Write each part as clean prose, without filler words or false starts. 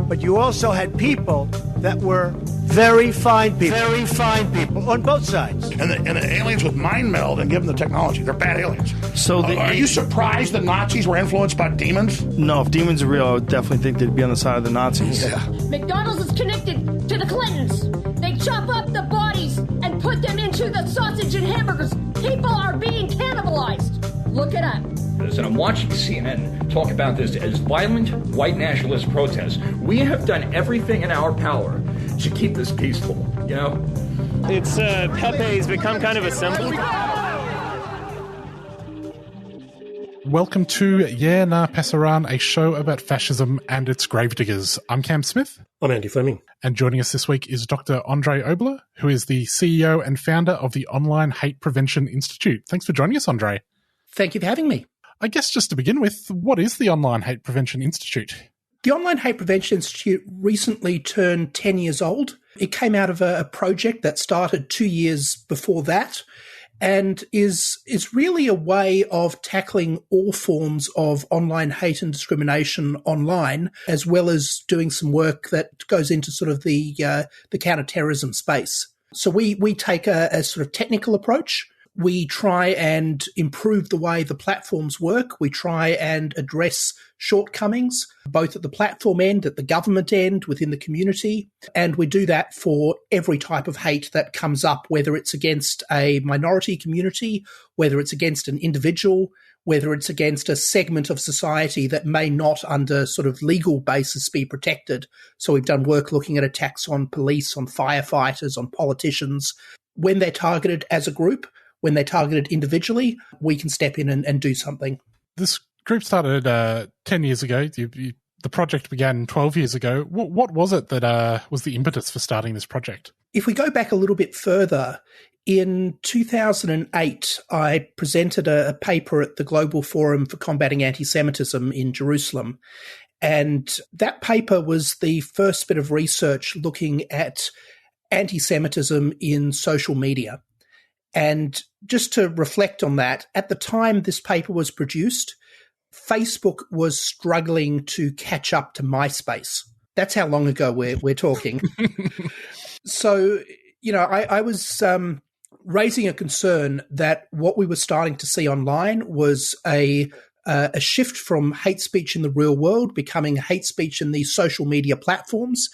But you also had people that were very fine people on both sides. And the aliens would mind meld and give them the technology. They're bad aliens. So are you surprised the Nazis were influenced by demons? No, if demons are real, I would definitely think they'd be on the side of the Nazis. Yeah. McDonald's is connected to the Clintons. They chop up the bodies and put them into the sausage and hamburgers. People are being cannibalized. Look it up. And I'm watching CNN talk about this as violent white nationalist protests. We have done everything in our power to keep this peaceful, you know? It's Pepe's become kind of a symbol. Welcome to Yeah Na Pasaran, a show about fascism and its gravediggers. I'm Cam Smith. I'm Andy Fleming. And joining us this week is Dr. Andre Oboler, who is the CEO and founder of the Online Hate Prevention Institute. Thanks for joining us, Andre. Thank you for having me. I guess just to begin with, what is the Online Hate Prevention Institute? The Online Hate Prevention Institute recently turned 10 years old. It came out of a project that started 2 years before that and is really a way of tackling all forms of online hate and discrimination online, as well as doing some work that goes into sort of the counter-terrorism space. So we take a sort of technical approach. We try and improve the way the platforms work. We try and address shortcomings, both at the platform end, at the government end, within the community. And we do that for every type of hate that comes up, whether it's against a minority community, whether it's against an individual, whether it's against a segment of society that may not under sort of legal basis be protected. So we've done work looking at attacks on police, on firefighters, on politicians. When they're targeted as a group, when they're targeted individually, we can step in and do something. This group started 10 years ago. The project began 12 years ago. What was it that was the impetus for starting this project? If we go back a little bit further, in 2008, I presented a paper at the Global Forum for Combating Anti-Semitism in Jerusalem. And that paper was the first bit of research looking at anti-Semitism in social media. And just to reflect on that, at the time this paper was produced, Facebook was struggling to catch up to MySpace. That's how long ago we're talking. So, you know, I was raising a concern that what we were starting to see online was a shift from hate speech in the real world becoming hate speech in these social media platforms.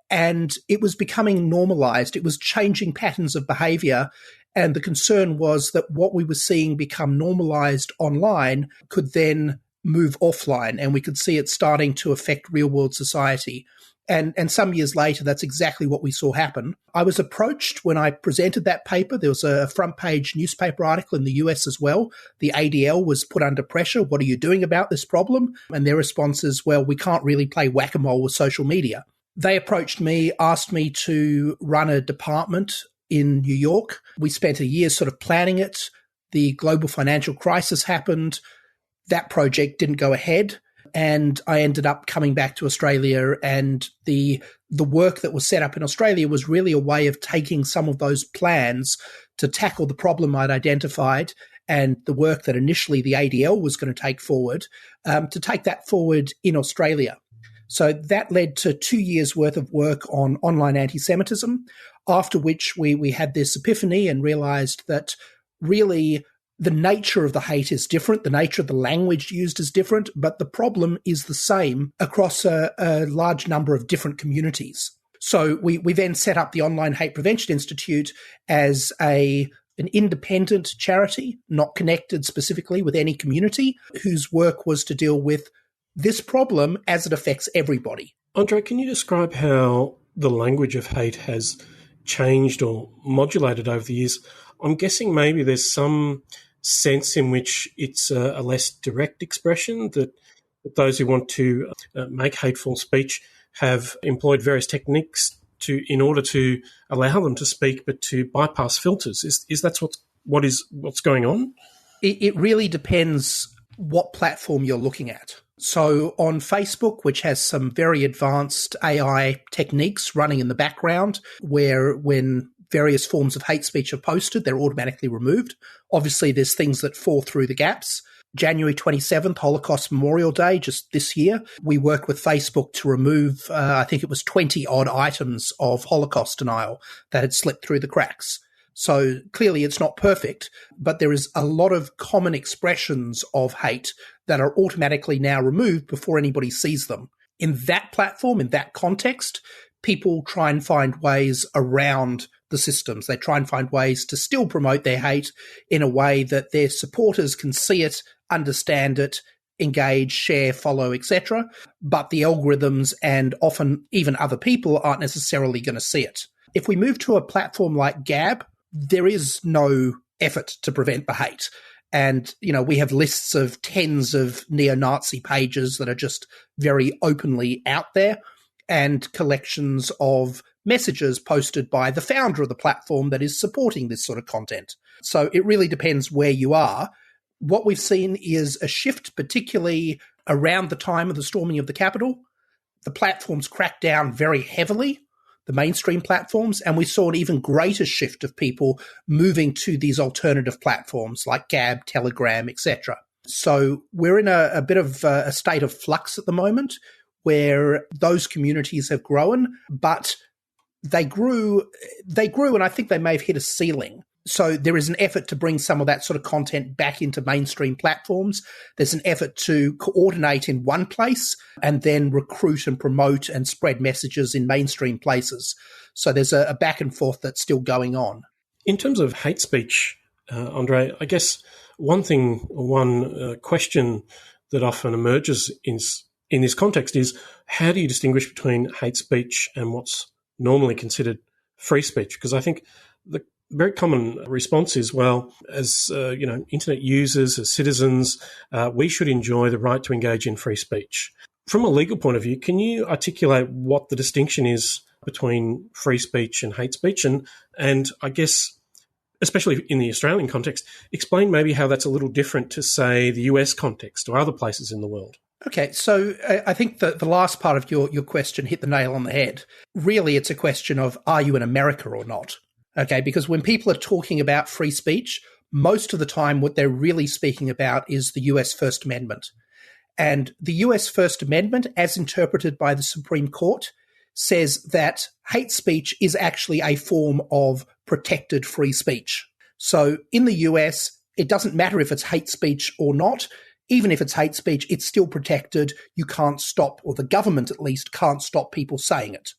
And it was becoming normalized. It was changing patterns of behavior. And the concern was that what we were seeing become normalized online could then move offline, and we could see it starting to affect real-world society. And some years later, that's exactly what we saw happen. I was approached when I presented that paper. There was a front-page newspaper article in the US as well. The ADL was put under pressure. What are you doing about this problem? And their response is, well, we can't really play whack-a-mole with social media. They approached me, asked me to run a department in New York. We spent a year sort of planning it. The global financial crisis happened. That project didn't go ahead. And I ended up coming back to Australia, and the work that was set up in Australia was really a way of taking some of those plans to tackle the problem I'd identified and the work that initially the ADL was going to take forward, to take that forward in Australia. So that led to 2 years' worth of work on online anti-Semitism, after which we had this epiphany and realized that really the nature of the hate is different, the nature of the language used is different, but the problem is the same across a large number of different communities. So we then set up the Online Hate Prevention Institute as an independent charity, not connected specifically with any community, whose work was to deal with this problem as it affects everybody. Andre, can you describe how the language of hate has changed or modulated over the years? I'm guessing maybe there's some sense in which it's a less direct expression, that those who want to make hateful speech have employed various techniques in order to allow them to speak, but to bypass filters. Is that what's going on? It really depends what platform you're looking at. So on Facebook, which has some very advanced AI techniques running in the background, where when various forms of hate speech are posted, they're automatically removed. Obviously, there's things that fall through the gaps. January 27th, Holocaust Memorial Day, just this year, we worked with Facebook to remove, I think it was 20 odd items of Holocaust denial that had slipped through the cracks. So clearly it's not perfect, but there is a lot of common expressions of hate that are automatically now removed before anybody sees them. In that platform, in that context, people try and find ways around the systems. They try and find ways to still promote their hate in a way that their supporters can see it, understand it, engage, share, follow, etc. But the algorithms and often even other people aren't necessarily going to see it. If we move to a platform like Gab, there is no effort to prevent the hate. And, we have lists of tens of neo-Nazi pages that are just very openly out there, and collections of messages posted by the founder of the platform that is supporting this sort of content. So it really depends where you are. What we've seen is a shift, particularly around the time of the storming of the Capitol. The platforms cracked down very heavily, the mainstream platforms, and we saw an even greater shift of people moving to these alternative platforms like Gab, Telegram, etc. So we're in a bit of a state of flux at the moment where those communities have grown, but they grew, and I think they may have hit a ceiling. So there is an effort to bring some of that sort of content back into mainstream platforms. There's an effort to coordinate in one place and then recruit and promote and spread messages in mainstream places. So there's a back and forth that's still going on. In terms of hate speech, Andre, I guess one question that often emerges in this context is, how do you distinguish between hate speech and what's normally considered free speech? Because I think the very common response is, well, as internet users, as citizens, we should enjoy the right to engage in free speech. From a legal point of view, can you articulate what the distinction is between free speech and hate speech? And I guess, especially in the Australian context, explain maybe how that's a little different to, say, the US context or other places in the world. Okay, so I think that the last part of your question hit the nail on the head. Really, it's a question of, are you in America or not? Okay, because when people are talking about free speech, most of the time what they're really speaking about is the US First Amendment. And the US First Amendment, as interpreted by the Supreme Court, says that hate speech is actually a form of protected free speech. So in the US, it doesn't matter if it's hate speech or not. Even if it's hate speech, it's still protected. You can't stop, or the government at least can't stop people saying it.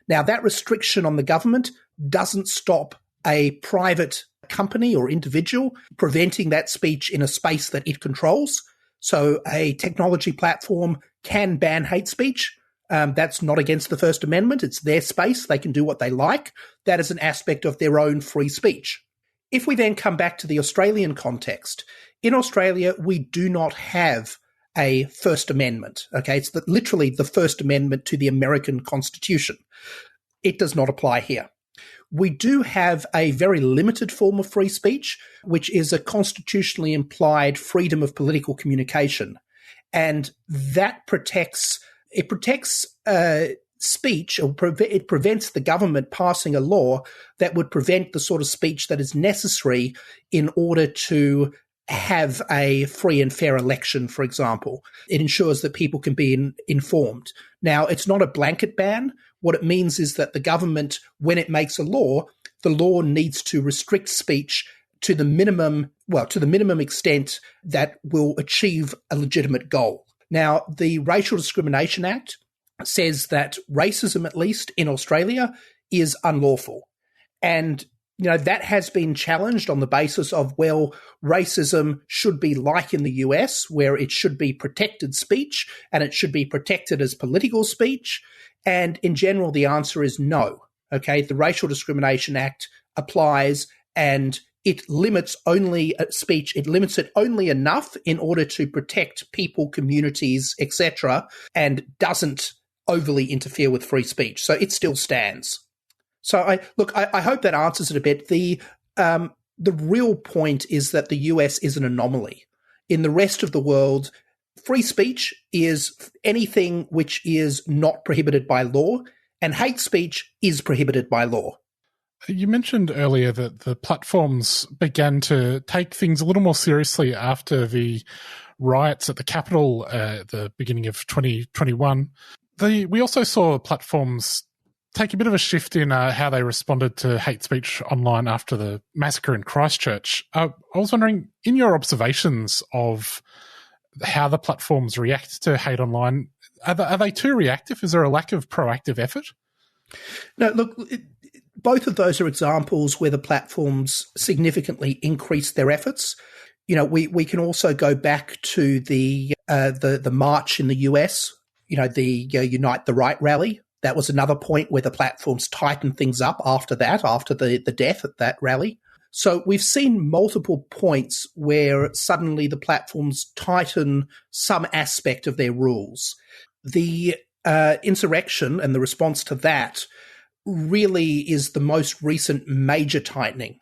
Now, that restriction on the government doesn't stop a private company or individual preventing that speech in a space that it controls. So a technology platform can ban hate speech. That's not against the First Amendment. It's their space. They can do what they like. That is an aspect of their own free speech. If we then come back to the Australian context, in Australia, we do not have a First Amendment. Okay, it's literally the First Amendment to the American Constitution. It does not apply here. We do have a very limited form of free speech, which is a constitutionally implied freedom of political communication. And that protects speech, or it prevents the government passing a law that would prevent the sort of speech that is necessary in order to have a free and fair election, for example. It ensures that people can be informed. Now, it's not a blanket ban. What it means is that the government, when it makes a law, the law needs to restrict speech to the minimum extent that will achieve a legitimate goal. Now, the Racial Discrimination Act says that racism, at least in Australia, is unlawful. And that has been challenged on the basis of, well, racism should be like in the US, where it should be protected speech and it should be protected as political speech. And in general, the answer is no. Okay, the Racial Discrimination Act applies and it limits only speech. It limits it only enough in order to protect people, communities, etc., and doesn't overly interfere with free speech. So it still stands. So I hope that answers it a bit. The real point is that the US is an anomaly. In the rest of the world, free speech is anything which is not prohibited by law, and hate speech is prohibited by law. You mentioned earlier that the platforms began to take things a little more seriously after the riots at the Capitol at the beginning of 2021. We also saw platforms take a bit of a shift in how they responded to hate speech online after the massacre in Christchurch. I was wondering, in your observations of how the platforms react to hate online, are they too reactive? Is there a lack of proactive effort? No, look, both of those are examples where the platforms significantly increased their efforts. You know, we can also go back to the march in the US, the Unite the Right rally. That was another point where the platforms tightened things up after the death at that rally. So we've seen multiple points where suddenly the platforms tighten some aspect of their rules. The insurrection and the response to that really is the most recent major tightening.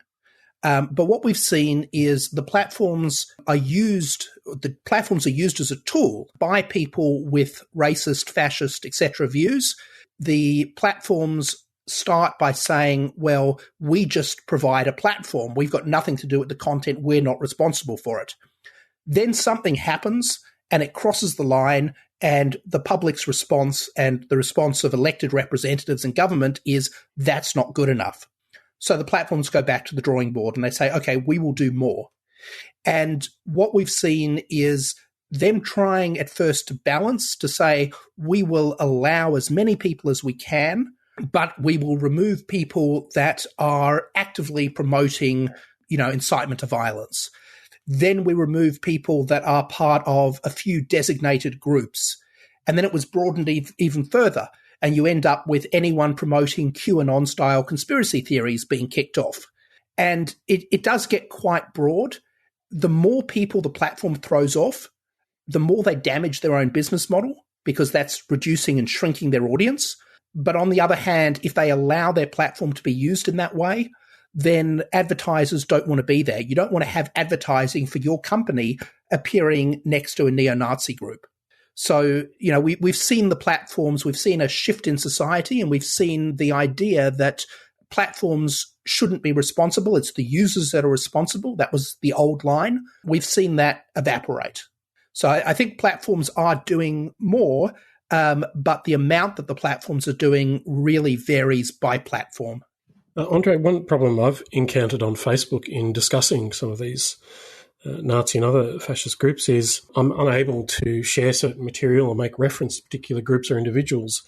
But what we've seen is the platforms are used as a tool by people with racist, fascist, etc. views. The platforms start by saying, well, we just provide a platform. We've got nothing to do with the content. We're not responsible for it. Then something happens and it crosses the line, and the public's response and the response of elected representatives and government is that's not good enough. So the platforms go back to the drawing board and they say, okay, we will do more. And what we've seen is them trying at first to balance, to say we will allow as many people as we can, but we will remove people that are actively promoting, incitement to violence. Then we remove people that are part of a few designated groups. And then it was broadened even further. And you end up with anyone promoting QAnon-style conspiracy theories being kicked off. And it does get quite broad. The more people the platform throws off, the more they damage their own business model, because that's reducing and shrinking their audience. But on the other hand, if they allow their platform to be used in that way, then advertisers don't want to be there. You don't want to have advertising for your company appearing next to a neo-Nazi group. So, we've seen the platforms, we've seen a shift in society, and we've seen the idea that platforms shouldn't be responsible. It's the users that are responsible. That was the old line. We've seen that evaporate. So I think platforms are doing more, but the amount that the platforms are doing really varies by platform. Andre, one problem I've encountered on Facebook in discussing some of these Nazi and other fascist groups is I'm unable to share certain material or make reference to particular groups or individuals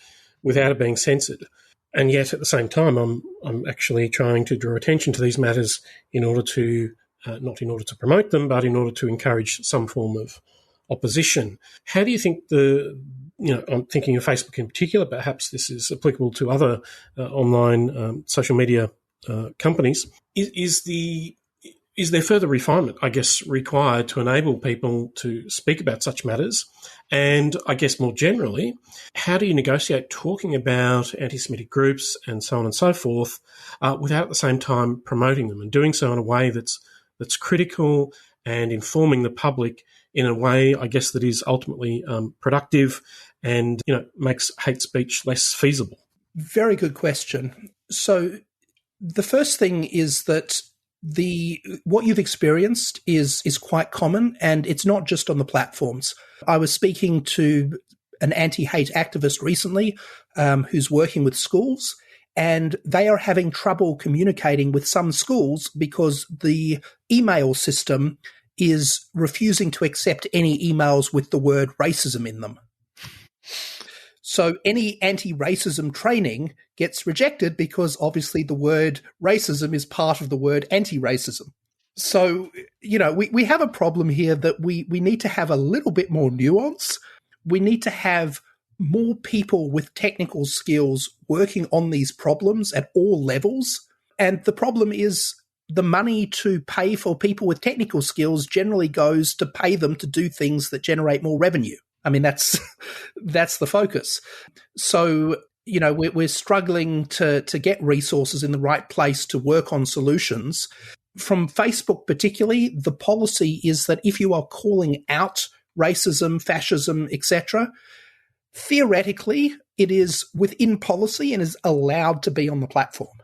without it being censored. And yet at the same time, I'm actually trying to draw attention to these matters in order to, not in order to promote them, but in order to encourage some form of opposition. How do you think I'm thinking of Facebook in particular, perhaps this is applicable to other online social media companies. Is there further refinement, I guess, required to enable people to speak about such matters? And I guess more generally, how do you negotiate talking about anti-Semitic groups and so on and so forth without at the same time promoting them and doing so in a way that's critical and informing the public in a way, I guess, that is ultimately productive and, makes hate speech less feasible? Very good question. So the first thing is that what you've experienced is quite common, and it's not just on the platforms. I was speaking to an anti-hate activist recently who's working with schools, and they are having trouble communicating with some schools because the email system is refusing to accept any emails with the word racism in them. So any anti-racism training gets rejected because obviously the word racism is part of the word anti-racism. So, we have a problem here that we need to have a little bit more nuance. We need to have more people with technical skills working on these problems at all levels. And the problem is the money to pay for people with technical skills generally goes to pay them to do things that generate more revenue. I mean, that's the focus. So, we're struggling to get resources in the right place to work on solutions. From Facebook particularly, the policy is that if you are calling out racism, fascism, etc., theoretically, it is within policy and is allowed to be on the platform.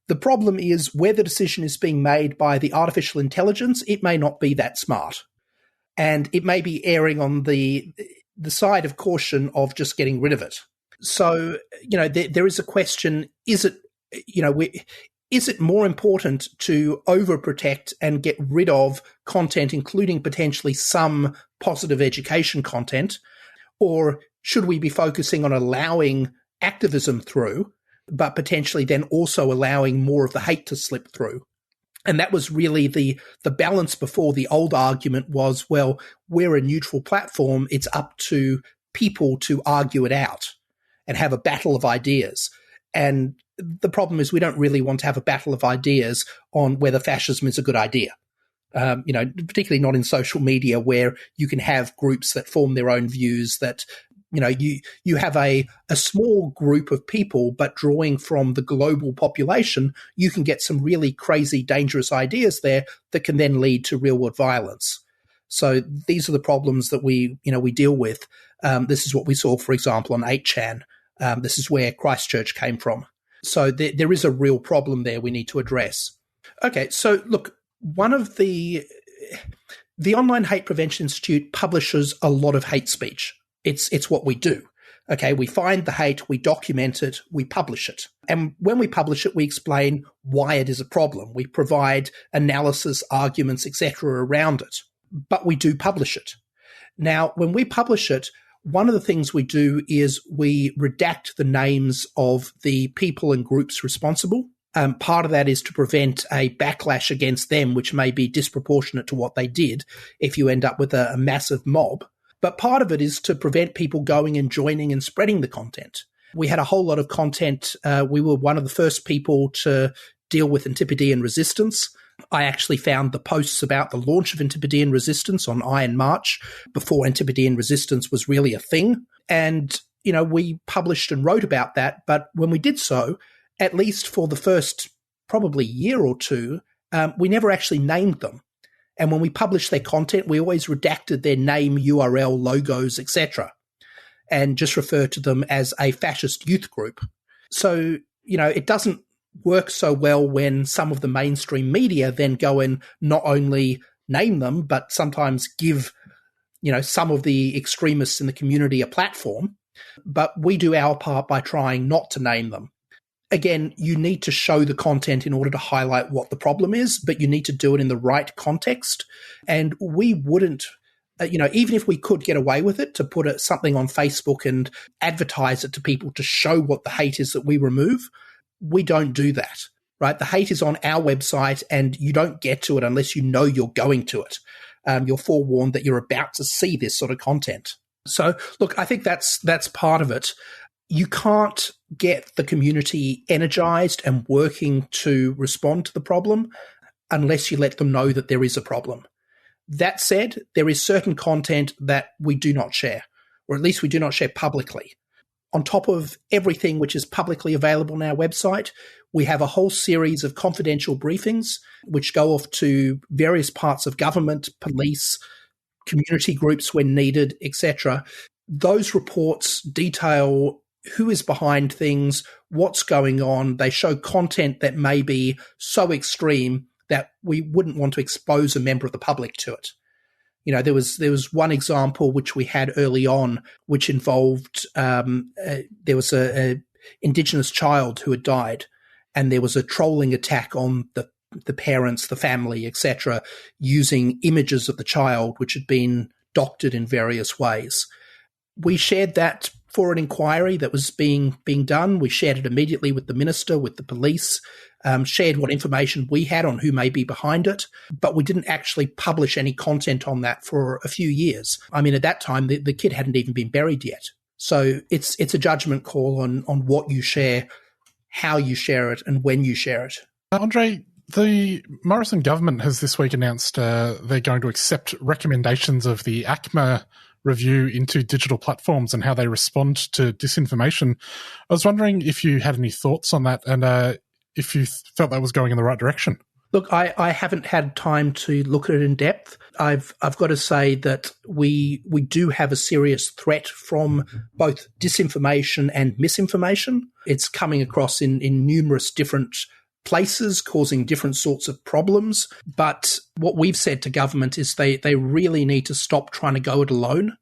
The problem is where the decision is being made by the artificial intelligence, it may not be that smart. And it may be erring on the side of caution of just getting rid of it. So, there is a question, is it more important to overprotect and get rid of content, including potentially some positive education content, or should we be focusing on allowing activism through, but potentially then also allowing more of the hate to slip through? And that was really the balance before. The old argument was, well, we're a neutral platform. It's up to people to argue it out and have a battle of ideas. And the problem is we don't really want to have a battle of ideas on whether fascism is a good idea. Particularly not in social media where you can have groups that form their own views that, you have a small group of people, but drawing from the global population, you can get some really crazy, dangerous ideas there that can then lead to real world violence. So these are the problems that we deal with. This is what we saw, for example, on 8chan. This is where Christchurch came from. So there is a real problem there we need to address. Okay, so look, one of the Online Hate Prevention Institute publishes a lot of hate speech. It's what we do. Okay, we find the hate, we document it, we publish it. And when we publish it, we explain why it is a problem. We provide analysis, arguments, etc. around it. But we do publish it. Now, when we publish it, one of the things we do is we redact the names of the people and groups responsible. Part of that is to prevent a backlash against them, which may be disproportionate to what they did if you end up with a massive mob. But part of it is to prevent people going and joining and spreading the content. We had a whole lot of content. We were one of the first people to deal with Antipodean resistance. I actually found the posts about the launch of Antipodean resistance on Iron March before Antipodean resistance was really a thing. And, we published and wrote about that. But when we did so, at least for the first probably year or two, we never actually named them. And when we published their content, we always redacted their name, URL, logos, etc., and just referred to them as a fascist youth group. So, it doesn't work so well when some of the mainstream media then go and not only name them, but sometimes give, some of the extremists in the community a platform. But we do our part by trying not to name them. Again, you need to show the content in order to highlight what the problem is, but you need to do it in the right context. And we wouldn't, even if we could get away with it, to put something on Facebook and advertise it to people to show what the hate is that we remove, we don't do that, right? The hate is on our website and you don't get to it unless you know you're going to it. You're forewarned that you're about to see this sort of content. So, look, I think that's part of it. You can't get the community energized and working to respond to the problem unless you let them know that there is a problem. That said, there is certain content that we do not share, or at least we do not share publicly. On top of everything which is publicly available on our website, we have a whole series of confidential briefings which go off to various parts of government, police, community groups when needed, etc. Those reports detail who is behind things, what's going on. They show content that may be so extreme that we wouldn't want to expose a member of the public to it. There was one example which we had early on, which involved there was a Indigenous child who had died, and there was a trolling attack on the parents, the family, etc., using images of the child which had been doctored in various ways. We shared that for an inquiry that was being done. We shared it immediately with the minister, with the police, shared what information we had on who may be behind it, but we didn't actually publish any content on that for a few years. I mean, at that time, the kid hadn't even been buried yet. So it's a judgment call on what you share, how you share it, and when you share it. Andre, the Morrison government has this week announced they're going to accept recommendations of the ACMA review into digital platforms and how they respond to disinformation. I was wondering if you had any thoughts on that and if you felt that was going in the right direction. Look, I haven't had time to look at it in depth. I've got to say that we do have a serious threat from both disinformation and misinformation. It's coming across in numerous different places, causing different sorts of problems. But what we've said to government is they really need to stop trying to go it alone.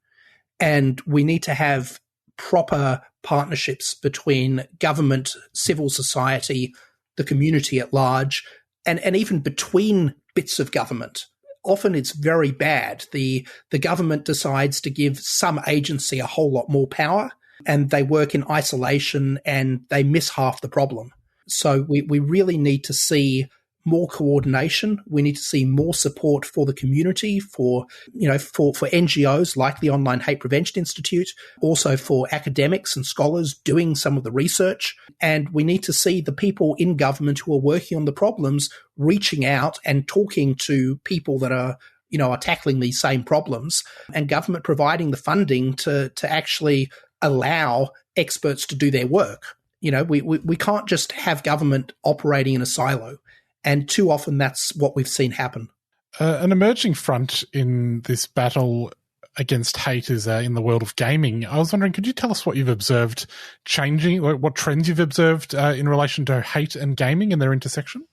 And we need to have proper partnerships between government, civil society, the community at large, and even between bits of government. Often it's very bad. The government decides to give some agency a whole lot more power, and they work in isolation and they miss half the problem. So we really need to see more coordination. We need to see more support for the community, for NGOs like the Online Hate Prevention Institute, also for academics and scholars doing some of the research. And we need to see the people in government who are working on the problems reaching out and talking to people that are tackling these same problems, and government providing the funding to actually allow experts to do their work. We can't just have government operating in a silo. And too often that's what we've seen happen. An emerging front in this battle against hate is in the world of gaming. I was wondering, could you tell us what you've observed changing, what trends you've observed in relation to hate and gaming and their intersection?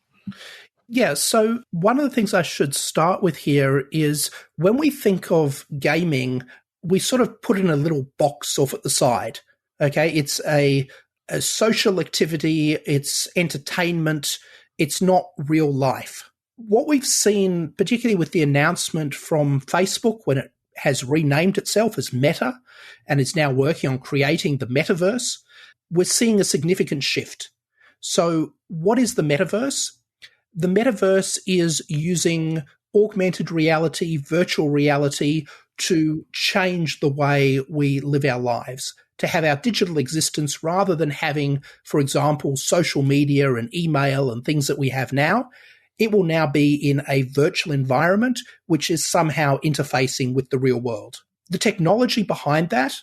Yeah, so one of the things I should start with here is when we think of gaming, we sort of put in a little box off at the side. Okay, it's a social activity, it's entertainment, it's not real life. What we've seen, particularly with the announcement from Facebook when it has renamed itself as Meta and is now working on creating the metaverse, we're seeing a significant shift. So what is the metaverse? The metaverse is using augmented reality, virtual reality to change the way we live our lives, to have our digital existence rather than having, for example, social media and email and things that we have now. It will now be in a virtual environment, which is somehow interfacing with the real world. The technology behind that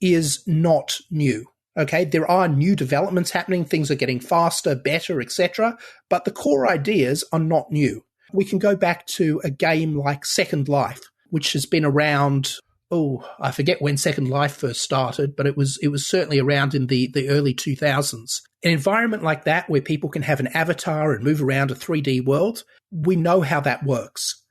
is not new. Okay, there are new developments happening. Things are getting faster, better, etc. But the core ideas are not new. We can go back to a game like Second Life, which has been around. I forget when Second Life first started, but it was certainly around in the early 2000s. An environment like that where people can have an avatar and move around a 3D world, we know how that works.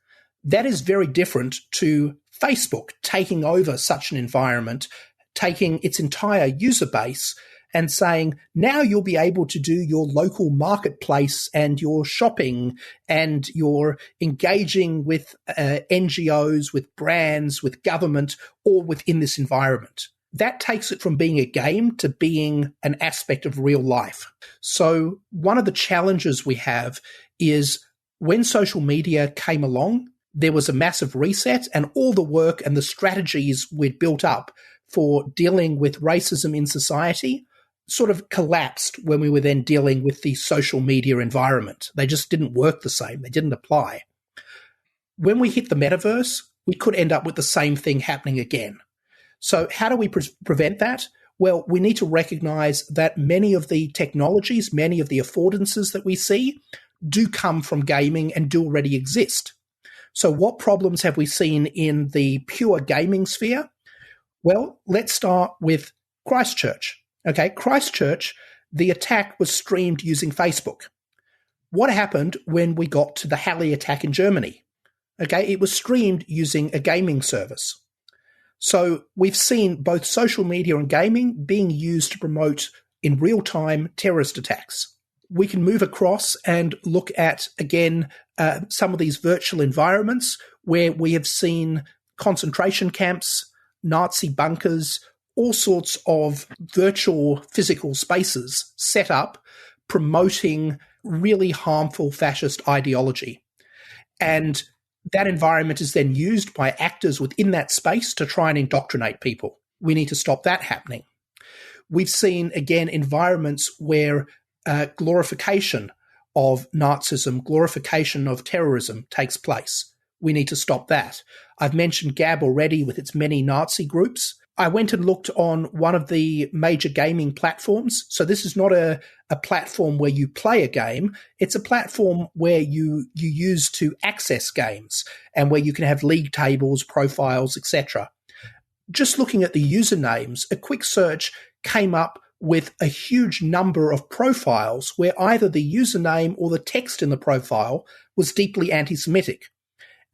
That is very different to Facebook taking over such an environment, taking its entire user base and saying, now you'll be able to do your local marketplace and your shopping and you're engaging with NGOs, with brands, with government, all within this environment. That takes it from being a game to being an aspect of real life. So one of the challenges we have is when social media came along, there was a massive reset and all the work and the strategies we'd built up for dealing with racism in society sort of collapsed when we were then dealing with the social media environment. They just didn't work the same. They didn't apply. When we hit the metaverse, we could end up with the same thing happening again. So how do we prevent that? Well, we need to recognize that many of the technologies, many of the affordances that we see do come from gaming and do already exist. So what problems have we seen in the pure gaming sphere? Well, let's start with Christchurch. Okay, Christchurch, the attack was streamed using Facebook. What happened when we got to the Halle attack in Germany? Okay, it was streamed using a gaming service. So we've seen both social media and gaming being used to promote in real time terrorist attacks. We can move across and look at, again, some of these virtual environments where we have seen concentration camps, Nazi bunkers, all sorts of virtual physical spaces set up promoting really harmful fascist ideology. And that environment is then used by actors within that space to try and indoctrinate people. We need to stop that happening. We've seen, again, environments where glorification of Nazism, glorification of terrorism takes place. We need to stop that. I've mentioned Gab already with its many Nazi groups. I went and looked on one of the major gaming platforms. So this is not a platform where you play a game. It's a platform where you use to access games and where you can have league tables, profiles, etc. Just looking at the usernames, a quick search came up with a huge number of profiles where either the username or the text in the profile was deeply anti-Semitic.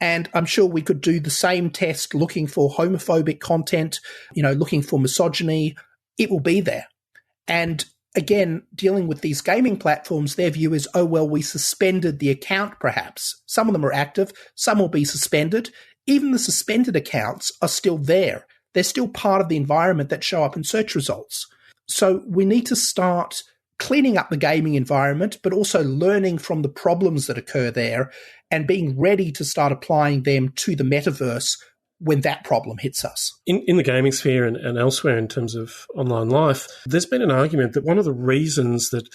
And I'm sure we could do the same test looking for homophobic content, looking for misogyny. It will be there. And again, dealing with these gaming platforms, their view is, oh, well, we suspended the account perhaps. Some of them are active. Some will be suspended. Even the suspended accounts are still there. They're still part of the environment that show up in search results. So we need to start cleaning up the gaming environment, but also learning from the problems that occur there and being ready to start applying them to the metaverse when that problem hits us. In the gaming sphere and elsewhere in terms of online life, there's been an argument that one of the reasons that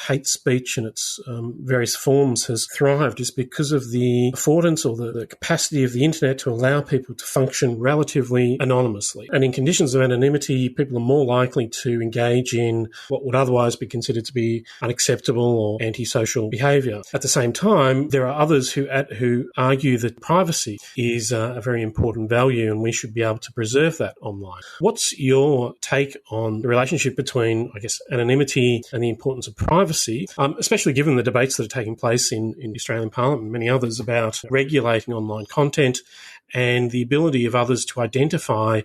hate speech in its various forms has thrived is because of the affordance or the capacity of the internet to allow people to function relatively anonymously. And in conditions of anonymity, people are more likely to engage in what would otherwise be considered to be unacceptable or antisocial behaviour. At the same time, there are others who argue that privacy is a very important value and we should be able to preserve that online. What's your take on the relationship between, I guess, anonymity and the importance of privacy, especially given the debates that are taking place in the Australian Parliament and many others about regulating online content and the ability of others to identify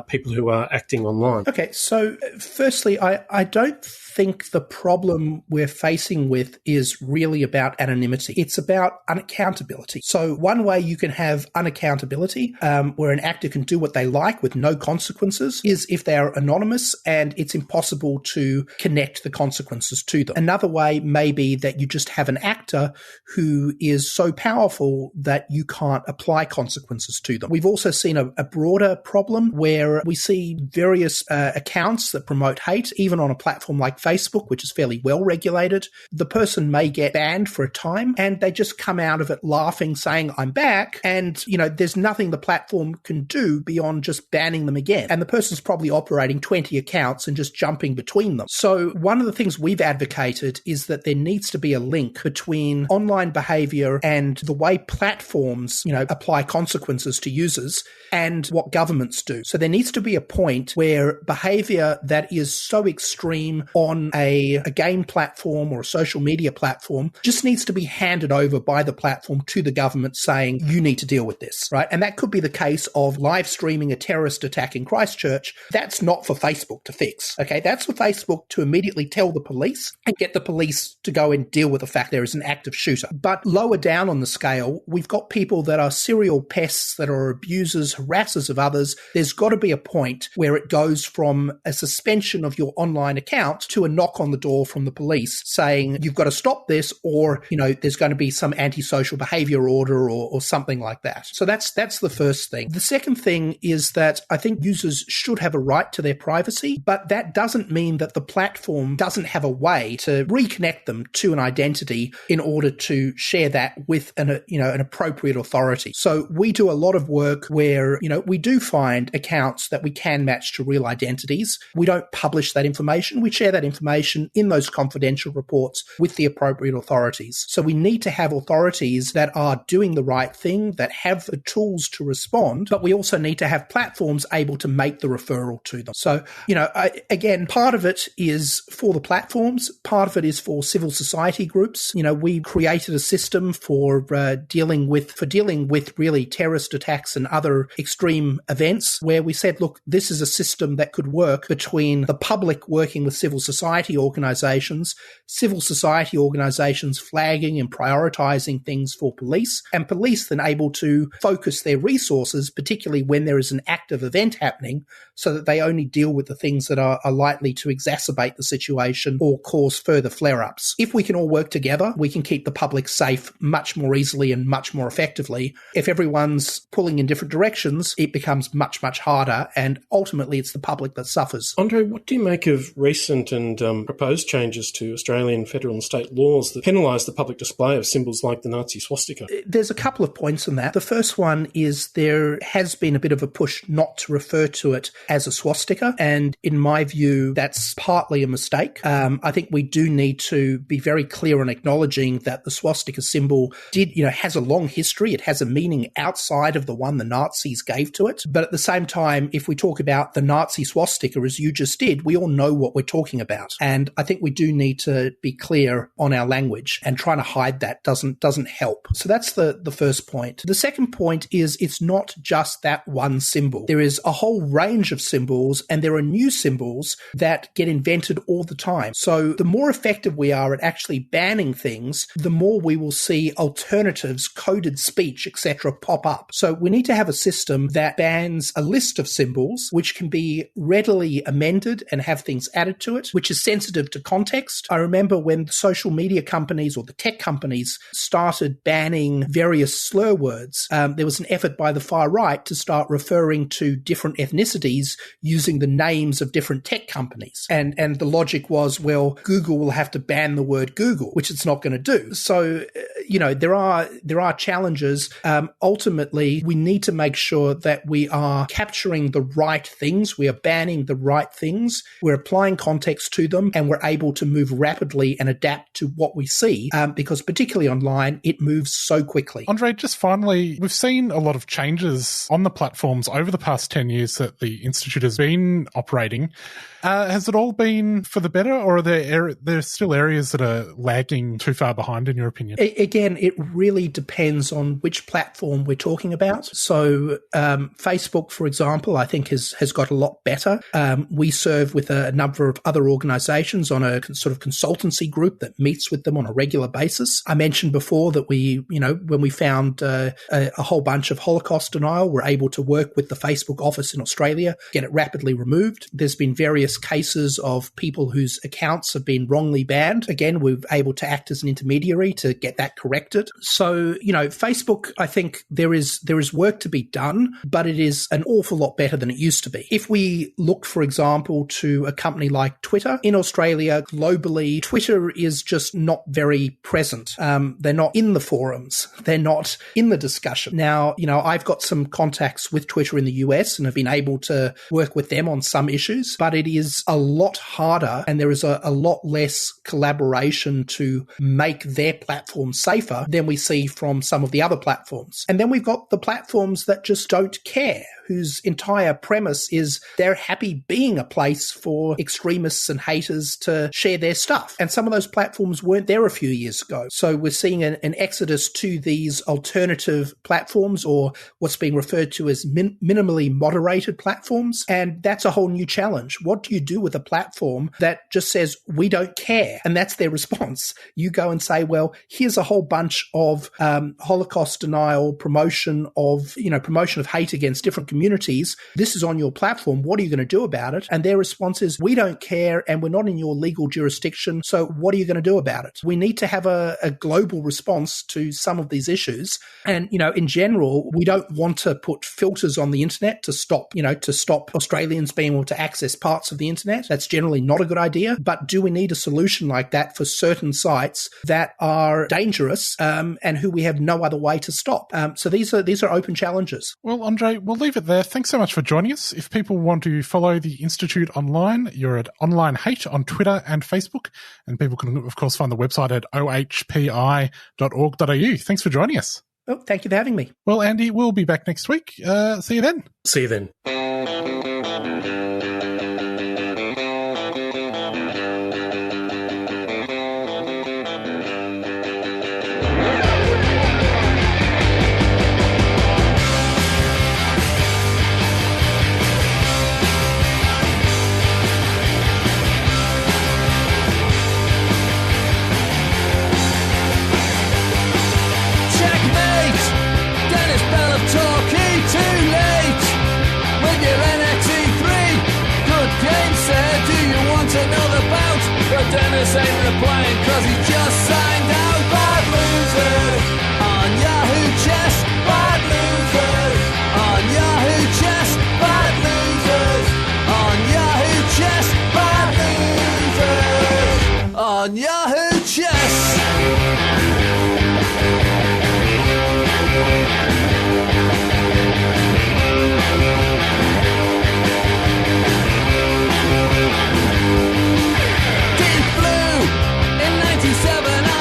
people who are acting online? Okay, so firstly, I don't think the problem we're facing with is really about anonymity. It's about unaccountability. So one way you can have unaccountability, where an actor can do what they like with no consequences, is if they are anonymous and it's impossible to connect the consequences to them. Another way may be that you just have an actor who is so powerful that you can't apply consequences to them. We've also seen a broader problem where we see various accounts that promote hate, even on a platform like Facebook, which is fairly well regulated. The person may get banned for a time and they just come out of it laughing, saying, I'm back. And, there's nothing the platform can do beyond just banning them again. And the person's probably operating 20 accounts and just jumping between them. So one of the things we've advocated is that there needs to be a link between online behavior and the way platforms, apply consequences to users and what governments do. So there needs to be a point where behavior that is so extreme on a game platform or a social media platform just needs to be handed over by the platform to the government saying, you need to deal with this, right? And that could be the case of live streaming a terrorist attack in Christchurch. That's not for Facebook to fix, okay? That's for Facebook to immediately tell the police and get the police to go and deal with the fact there is an active shooter. But lower down on the scale, we've got people that are serial pests, that are abusers, harassers of others. There's got to be a point where it goes from a suspension of your online account to a knock on the door from the police saying, you've got to stop this, or, there's going to be some antisocial behavior order or something like that. So that's the first thing. The second thing is that I think users should have a right to their privacy, but that doesn't mean that the platform doesn't have a way to reconnect them to an identity in order to share that with an appropriate authority. So we do a lot of work where, we do find accounts that we can match to real identities. We don't publish that information. We share that information in those confidential reports with the appropriate authorities. So we need to have authorities that are doing the right thing, that have the tools to respond, but we also need to have platforms able to make the referral to them. So, again, part of it is for the platforms, part of it is for civil society groups. We created a system for dealing with really terrorist attacks and other extreme events where we said, look, this is a system that could work between the public working with civil society organizations flagging and prioritizing things for police, and police then able to focus their resources, particularly when there is an active event happening, so that they only deal with the things that are likely to exacerbate the situation or cause further flare-ups. If we can all work together, we can keep the public safe much more easily and much more effectively. If everyone's pulling in different directions, it becomes much, much harder, and ultimately it's the public that suffers. Andre, what do you make of recent and proposed changes to Australian federal and state laws that penalise the public display of symbols like the Nazi swastika? There's a couple of points on that. The first one is there has been a bit of a push not to refer to it as a swastika, and in my view, that's partly a mistake. I think we do need to be very clear in acknowledging that the swastika symbol has a long history. It has a meaning outside outside of the one the Nazis gave to it. But at the same time, if we talk about the Nazi swastika, as you just did, we all know what we're talking about. And I think we do need to be clear on our language, and trying to hide that doesn't help. So that's the first point. The second point is it's not just that one symbol. There is a whole range of symbols, and there are new symbols that get invented all the time. So the more effective we are at actually banning things, the more we will see alternatives, coded speech, etc. pop up. So we need to have a system that bans a list of symbols which can be readily amended and have things added to it, which is sensitive to context. I remember when the social media companies or the tech companies started banning various slur words, there was an effort by the far right to start referring to different ethnicities using the names of different tech companies. And the logic was, well, Google will have to ban the word Google, which it's not going to do. So, there are challenges. Ultimately, we need to make sure that we are capturing the right things. We are banning the right things. We're applying context to them, and we're able to move rapidly and adapt to what we see, because particularly online, it moves so quickly. Andre, just finally, we've seen a lot of changes on the platforms over the past 10 years that the Institute has been operating. Has it all been for the better, or are there still areas that are lagging too far behind, in your opinion? Again, it really depends on which platform we're talking about. So Facebook, for example, I think has got a lot better. We serve with a number of other organizations on a sort of consultancy group that meets with them on a regular basis. I mentioned before that when we found a whole bunch of Holocaust denial, we're able to work with the Facebook office in Australia, get it rapidly removed. There's been various cases of people whose accounts have been wrongly banned. Again, we're able to act as an intermediary to get that corrected. So, Facebook, I think there is work to be done, but it is an awful lot better than it used to be. If we look, for example, to a company like Twitter, in Australia, globally, Twitter is just not very present. They're not in the forums. They're not in the discussion. Now, I've got some contacts with Twitter in the US and have been able to work with them on some issues, but it is a lot harder, and there is a lot less collaboration to make their platform safer than we see from some of the other platforms. And then we've got the platforms that just don't care, whose entire premise is they're happy being a place for extremists and haters to share their stuff. And some of those platforms weren't there a few years ago. So we're seeing an exodus to these alternative platforms, or what's being referred to as minimally moderated platforms. And that's a whole new challenge. What do you do with a platform that just says, we don't care? And that's their response. You go and say, well, here's a whole bunch of Holocaust denial, promotion of hate against different communities. This is on your platform. What are you going to do about it? And their response is, we don't care, and we're not in your legal jurisdiction. So what are you going to do about it? We need to have a global response to some of these issues. And, in general, we don't want to put filters on the internet to stop Australians being able to access parts of the internet. That's generally not a good idea. But do we need a solution like that for certain sites that are dangerous, and who we have no other way to stop? So these are open challenges. Well, Andre, we'll leave it there. Thanks so much for joining us. If people want to follow the Institute online, you're at Online Hate on Twitter and Facebook, and people can, of course, find the website at ohpi.org.au. Thanks for joining us. Oh, thank you for having me. Well, Andy, we'll be back next week. See you then. See you then. Another bout, but Dennis ain't replying 'cause he just signed out. Bad losers on Yahoo Chess. Bad losers on Yahoo Chess. Bad losers on Yahoo Chess. Bad losers on Yahoo Chess. Deep blue in 97.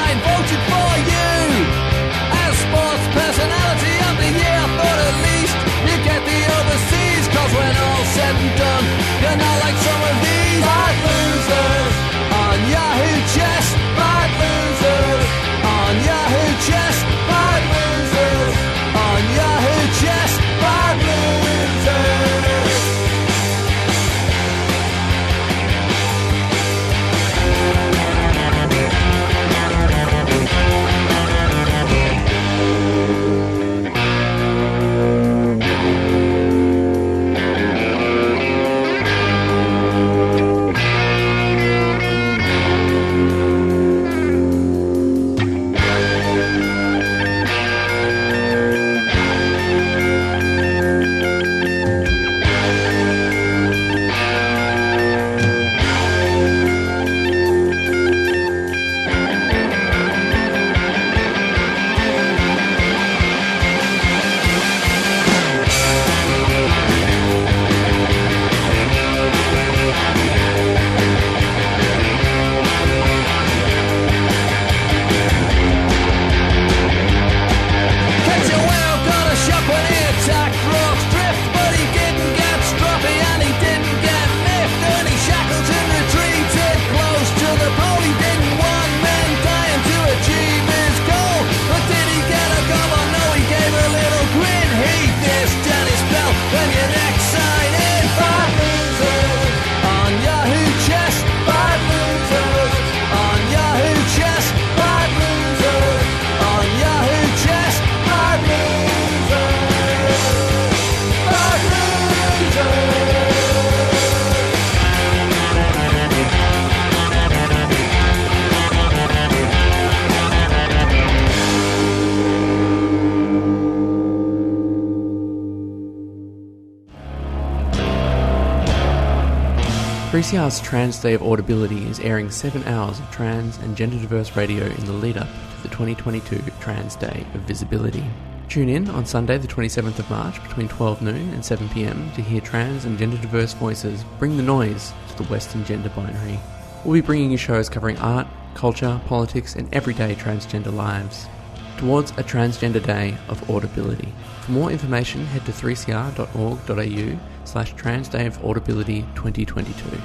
3CR's Trans Day of Audibility is airing 7 hours of trans and gender diverse radio in the lead-up to the 2022 Trans Day of Visibility. Tune in on Sunday the 27th of March between 12 noon and 7 p.m. to hear trans and gender diverse voices bring the noise to the Western gender binary. We'll be bringing you shows covering art, culture, politics and everyday transgender lives towards a Transgender Day of Audibility. For more information, head to 3cr.org.au/Trans Day of Audibility 2022.